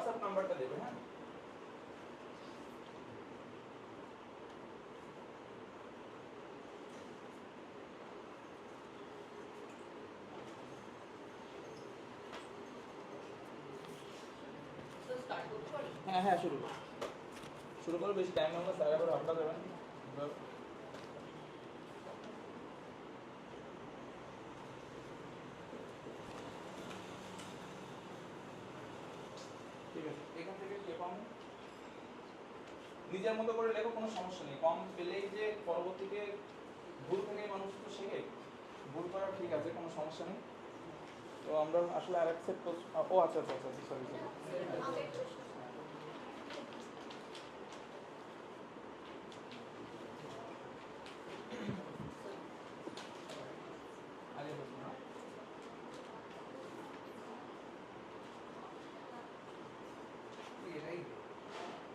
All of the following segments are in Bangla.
হোয়াটসঅ্যাপ নাম্বারটা দেবে। হ্যাঁ, হ্যাঁ হ্যাঁ শুরু করো, বেশি টাইম নেবো না, স্যার এবার আপনারা দেবেন। ঠিক আছে, এখান থেকে কম নিজের মতো করে লেখো, কোনো সমস্যা নেই। কম পেলেই যে পরবর্তীতে ভুল থেকে মানুষ তো শেখে, ভুল করা ঠিক আছে, কোনো সমস্যা নেই। তো আমরা আসলে আর অ্যাকসেপ্ট করছি। ও আচ্ছা আচ্ছা আচ্ছা, সরি সরি। আগে বলুন না, এটাই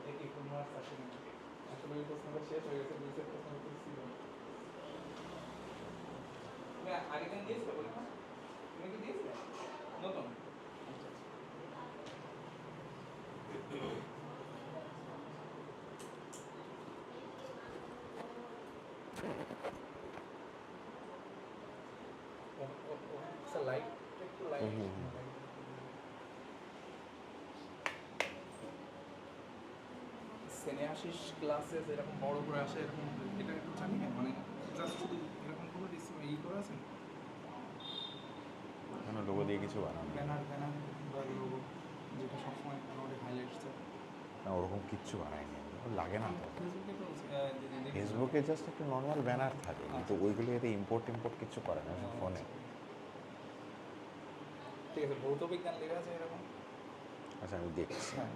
দেখি কোন মার্কস আসে না। আসলে ওই প্রশ্নটা শেষ হয়ে গেছে, দুই সেট প্রশ্ন করছি। তুমি আগের দিন দিয়েছিলে পরীক্ষা? তুমি কি দিয়েছিলে নতুন? আচ্ছা আচ্ছা, লাইট একটু লাইট। সেনেহাসিস ক্লাসে এরকম বড় করে আসে, এরকম এটা একটু জানি না, মানে জাস্ট শুধু এরকম কোনো ই করা আছে কোনো লোগো দিয়ে কিছু বানানো ব্যানার বা লোগো, যেটা সবসময় মোটামুটি হাইলাইটস থাকে। না, ওরকম কিচ্ছু বানায়নি, লাগে না তো। ফেসবুকে তো ফেসবুকে জাস্ট একটা নর্মাল ব্যানার থাকে, কিন্তু ওইগুলো এতে ইম্পোর্ট কিছু করে না সব ফোনে। ঠিক আছে, ভৌত বিজ্ঞান লেখা আছে এরকম। আচ্ছা, আমি দেখছি। হ্যাঁ,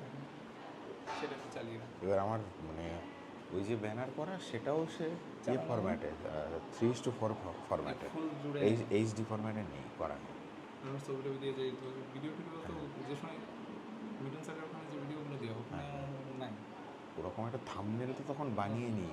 সেটা একটু চালিয়ে রাখ। এবার আমার মানে ওই যে ব্যানার করা, সেটাও সে যে ফরম্যাটে 3:4 ফরম্যাটে, ফুল জুড়ে এইচডি ফরম্যাটে নেই, করা নেই। আমার ছবি টবি দিয়ে যে ভিডিও টিডিও তো যে সময় মিঠুন স্যারের ওখানে যে ভিডিওগুলো দেওয়া ওখানে নাই। ওরকম একটা থাম্বনেল তো তখন বানিয়ে নিই।